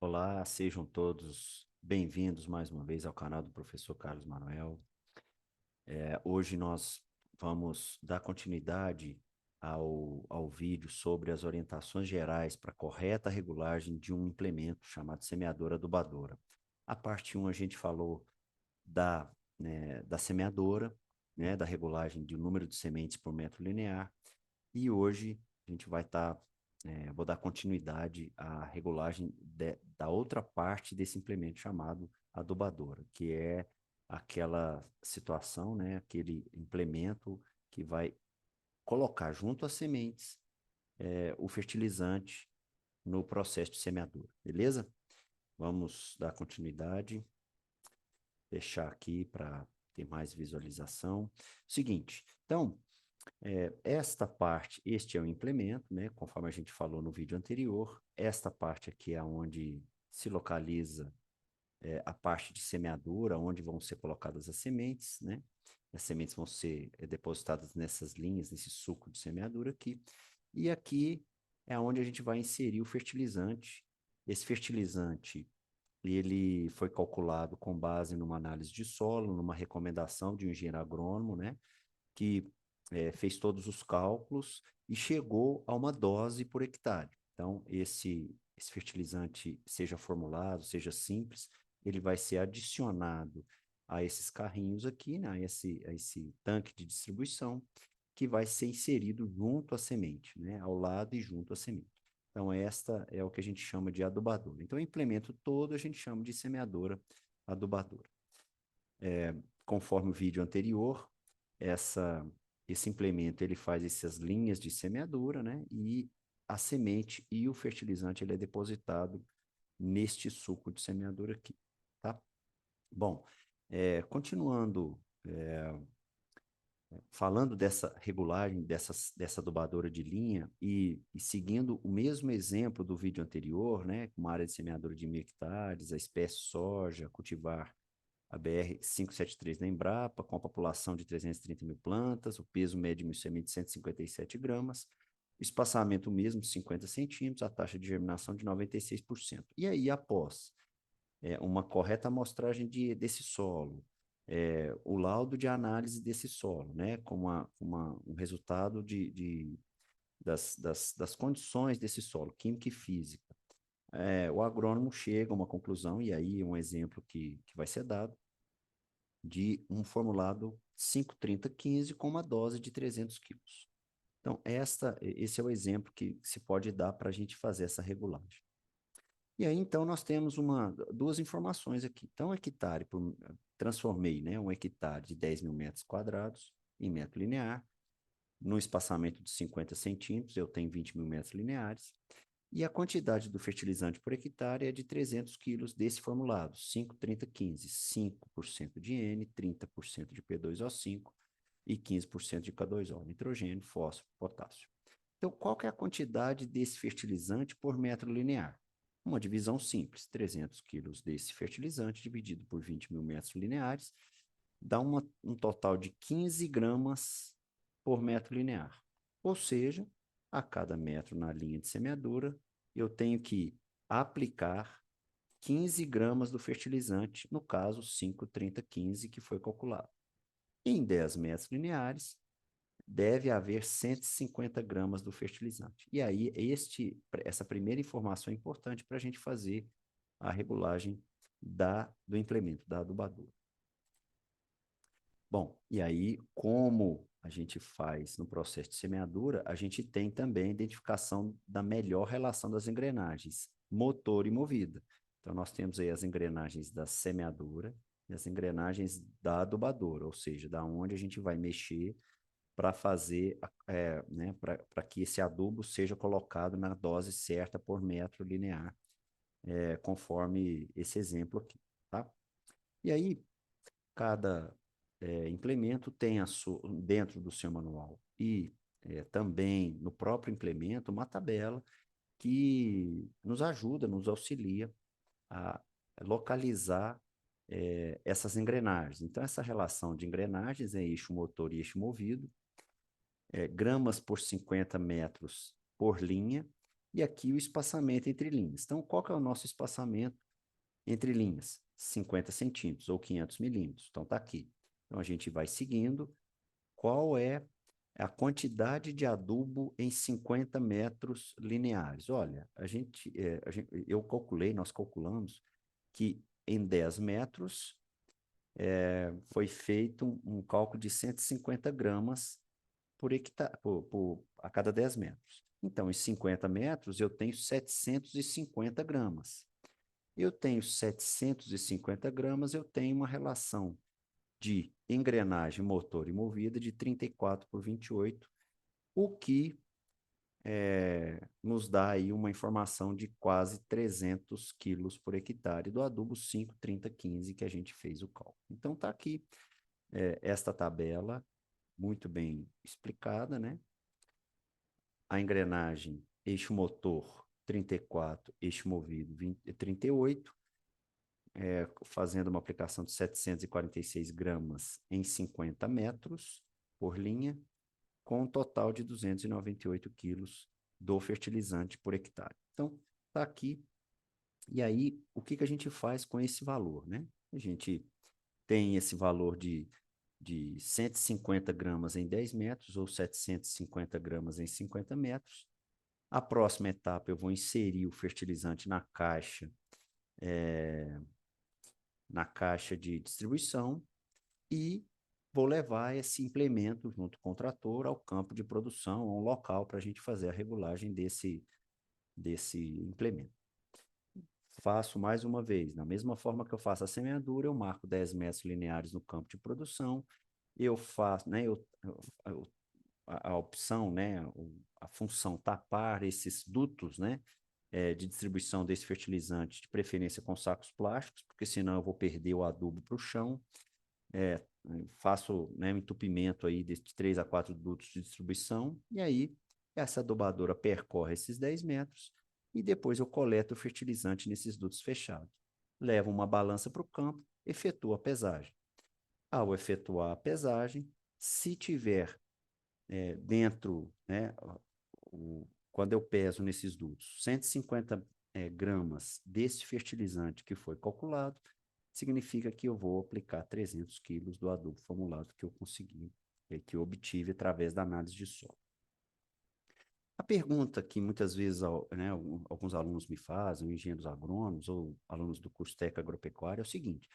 Olá, sejam todos bem-vindos mais uma vez ao canal do professor Carlos Manuel. Hoje nós vamos dar continuidade ao vídeo sobre as orientações gerais para a correta regulagem de um implemento chamado semeadora adubadora. A parte 1 a gente falou da semeadora, né, da regulagem do número de sementes por metro linear, e hoje a gente vou dar continuidade à regulagem da outra parte desse implemento chamado adubadora, que é aquela situação, né, aquele implemento que vai colocar junto às sementes o fertilizante no processo de semeadura, beleza? Vamos dar continuidade, fechar aqui para ter mais visualização. Seguinte, então, esta parte, este é o implemento, né? Conforme a gente falou no vídeo anterior. Esta parte aqui é onde se localiza a parte de semeadura, onde vão ser colocadas as sementes, né? As sementes vão ser depositadas nessas linhas, nesse suco de semeadura aqui. E aqui é onde a gente vai inserir o fertilizante. Esse fertilizante, ele foi calculado com base numa análise de solo, numa recomendação de um engenheiro agrônomo, né? Que fez todos os cálculos e chegou a uma dose por hectare. Então, esse fertilizante, seja formulado, seja simples, ele vai ser adicionado a esses carrinhos aqui, né, a esse tanque de distribuição, que vai ser inserido junto à semente, né, ao lado e junto à semente. Então, esta é o que a gente chama de adubadora. Então, o implemento todo a gente chama de semeadora adubadora. Conforme o vídeo anterior, essa, esse implemento ele faz essas linhas de semeadura, né? E a semente e o fertilizante ele é depositado neste suco de semeadura aqui, tá? Bom, continuando falando dessa regulagem, dessa adubadora de linha e seguindo o mesmo exemplo do vídeo anterior, né? Uma área de semeadura de 1.000 hectares, a espécie soja, cultivar a BR-573 da Embrapa, com a população de 330 mil plantas, o peso médio de semente de 157 gramas, o espaçamento mesmo, 50 centímetros, a taxa de germinação de 96%. E aí, após uma correta amostragem desse solo, o laudo de análise desse solo, né, com um resultado das condições desse solo, química e física, o agrônomo chega a uma conclusão, e aí um exemplo que vai ser dado, de um formulado 5,30,15 com uma dose de 300 quilos. Então, esse é o exemplo que se pode dar para a gente fazer essa regulagem. E aí, então, nós temos duas informações aqui. Então, transformei, né, um hectare de 10 mil metros quadrados em metro linear, no espaçamento de 50 centímetros, eu tenho 20 mil metros lineares, e a quantidade do fertilizante por hectare é de 300 quilos desse formulado, 5, 30, 15, 5% de N, 30% de P2O5 e 15% de K2O, nitrogênio, fósforo, potássio. Então, qual que é a quantidade desse fertilizante por metro linear? Uma divisão simples, 300 quilos desse fertilizante dividido por 20 mil metros lineares, dá um total de 15 gramas por metro linear. Ou seja, a cada metro na linha de semeadura, eu tenho que aplicar 15 gramas do fertilizante, no caso 5, 30, 15, que foi calculado. Em 10 metros lineares, deve haver 150 gramas do fertilizante. E aí, essa primeira informação é importante para a gente fazer a regulagem do implemento, da adubadora. Bom, e aí, como a gente faz no processo de semeadura, a gente tem também a identificação da melhor relação das engrenagens, motor e movida. Então, nós temos aí as engrenagens da semeadura e as engrenagens da adubadora, ou seja, da onde a gente vai mexer para fazer, né, para que esse adubo seja colocado na dose certa por metro linear, conforme esse exemplo aqui, tá? E aí, cada implemento tem dentro do seu manual e também no próprio implemento uma tabela que nos ajuda, nos auxilia a localizar essas engrenagens. Então, essa relação de engrenagens é eixo motor e eixo movido, gramas por 50 metros por linha, e aqui o espaçamento entre linhas. Então, qual que é o nosso espaçamento entre linhas? 50 centímetros ou 500 milímetros. Então, está aqui. Então, a gente vai seguindo. Qual é a quantidade de adubo em 50 metros lineares? Olha, eu calculei, nós calculamos que em 10 metros foi feito um cálculo de 150 gramas por hectare, a cada 10 metros. Então, em 50 metros, eu tenho 750 gramas. Eu tenho 750 gramas, eu tenho uma relação de engrenagem, motor e movida de 34 por 28, o que nos dá aí uma informação de quase 300 quilos por hectare do adubo 5,30,15 que a gente fez o cálculo. Então, está aqui esta tabela muito bem explicada, né? A engrenagem, eixo motor 34, eixo movido 38, fazendo uma aplicação de 746 gramas em 50 metros por linha, com um total de 298 quilos do fertilizante por hectare. Então, está aqui. E aí, o que a gente faz com esse valor, né? A gente tem esse valor de 150 gramas em 10 metros ou 750 gramas em 50 metros. A próxima etapa, eu vou inserir o fertilizante na caixa de distribuição e vou levar esse implemento junto com o trator ao campo de produção, a um local para a gente fazer a regulagem desse implemento. Faço mais uma vez, da mesma forma que eu faço a semeadura, eu marco 10 metros lineares no campo de produção, eu faço, né, a opção, né, a função tapar esses dutos, né, de distribuição desse fertilizante, de preferência com sacos plásticos, porque senão eu vou perder o adubo para o chão. Faço, né, um entupimento aí de 3 a 4 dutos de distribuição, e aí essa adubadora percorre esses 10 metros, e depois eu coleto o fertilizante nesses dutos fechados. Levo uma balança para o campo, efetuo a pesagem. Ao efetuar a pesagem, se tiver dentro, né, quando eu peso nesses dutos, 150 gramas desse fertilizante que foi calculado, significa que eu vou aplicar 300 quilos do adubo formulado que eu consegui, que eu obtive através da análise de solo. A pergunta que muitas vezes, né, alguns alunos me fazem, engenheiros agrônomos ou alunos do curso técnico agropecuário, é o seguinte: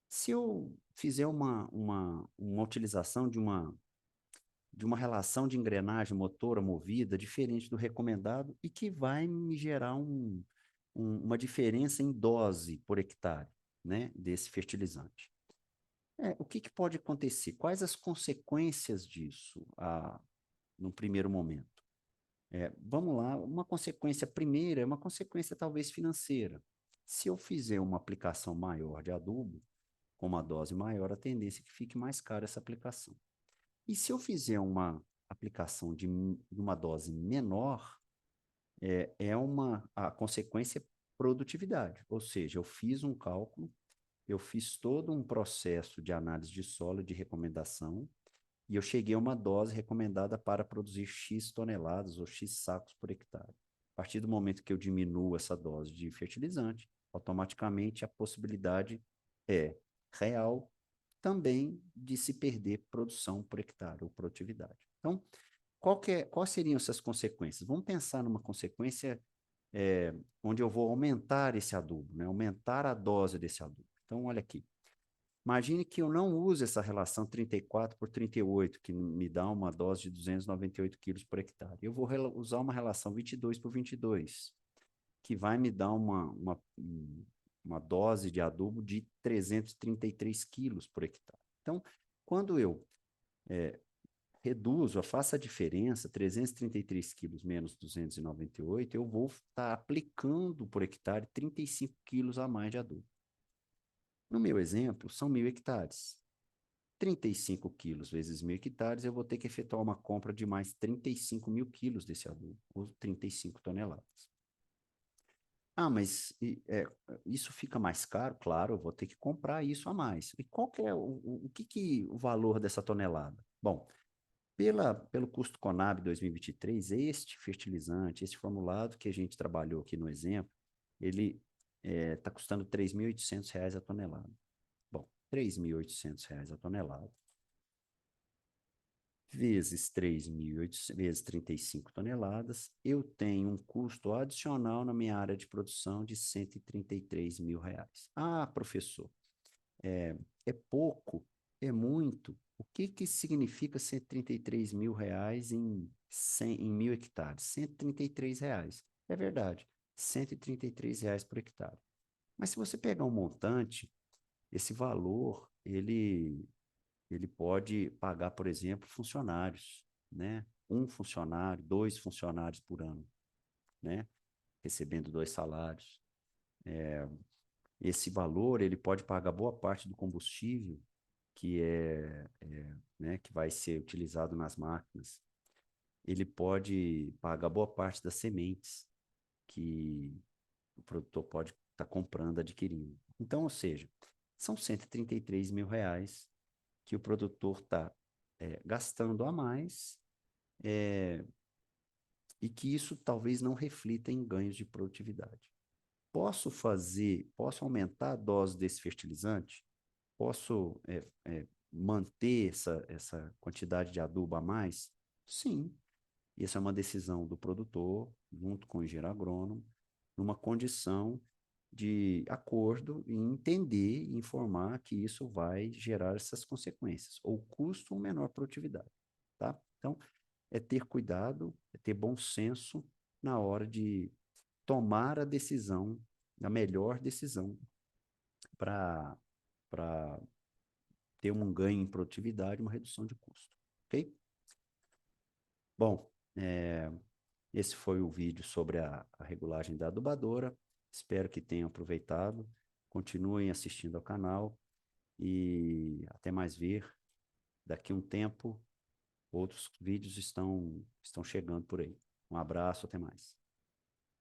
se eu fizer uma utilização de uma relação de engrenagem motora movida diferente do recomendado e que vai me gerar uma diferença em dose por hectare, né, desse fertilizante. O que pode acontecer? Quais as consequências disso no primeiro momento? Vamos lá, uma consequência primeira é uma consequência talvez financeira. Se eu fizer uma aplicação maior de adubo, com uma dose maior, a tendência é que fique mais cara essa aplicação. E se eu fizer uma aplicação de uma dose menor, a consequência é produtividade. Ou seja, eu fiz um cálculo, eu fiz todo um processo de análise de solo, de recomendação, e eu cheguei a uma dose recomendada para produzir X toneladas ou X sacos por hectare. A partir do momento que eu diminuo essa dose de fertilizante, automaticamente a possibilidade é real também de se perder produção por hectare ou produtividade. Então, quais seriam essas consequências? Vamos pensar numa consequência onde eu vou aumentar esse adubo, né? Aumentar a dose desse adubo. Então, olha aqui. Imagine que eu não use essa relação 34 por 38, que me dá uma dose de 298 quilos por hectare. Eu vou usar uma relação 22 por 22, que vai me dar uma dose de adubo de 333 quilos por hectare. Então, quando eu reduzo, faço a diferença, 333 quilos menos 298, eu vou estar aplicando por hectare 35 quilos a mais de adubo. No meu exemplo, são 1.000 hectares. 35 quilos vezes 1.000 hectares, eu vou ter que efetuar uma compra de mais 35 mil quilos desse adubo, ou 35 toneladas. Mas isso fica mais caro? Claro, eu vou ter que comprar isso a mais. E qual que é o valor dessa tonelada? Bom, Pelo custo Conab 2023, este fertilizante, esse formulado que a gente trabalhou aqui no exemplo, ele está custando R$ 3.800 a tonelada. Bom, R$ 3.800 a tonelada, vezes 3.800, vezes 35 toneladas, eu tenho um custo adicional na minha área de produção de R$ 133.000. Ah, professor, é, é pouco, é muito. O que que significa R$ 133.000 em 1.000 hectares? R$ 133. É verdade, R$ 133 por hectare. Mas se você pegar um montante, esse valor, ele pode pagar, por exemplo, funcionários, né? Um funcionário, dois funcionários por ano, né? Recebendo dois salários. Esse valor, ele pode pagar boa parte do combustível né, que vai ser utilizado nas máquinas. Ele pode pagar boa parte das sementes que o produtor pode estar comprando, adquirindo. Então, ou seja, são R$ 133.000 que o produtor está gastando a mais, é, e que isso talvez não reflita em ganhos de produtividade. Posso aumentar a dose desse fertilizante? Posso manter essa quantidade de adubo a mais? Sim. Isso é uma decisão do produtor, junto com o engenheiro agrônomo, numa condição de acordo e entender e informar que isso vai gerar essas consequências, ou custo ou menor produtividade, tá? Então, é ter cuidado, é ter bom senso na hora de tomar a decisão, a melhor decisão para ter um ganho em produtividade, uma redução de custo, ok? Bom, esse foi o vídeo sobre a regulagem da adubadora. Espero que tenham aproveitado. Continuem assistindo ao canal e até mais ver. Daqui a um tempo, outros vídeos estão chegando por aí. Um abraço, até mais.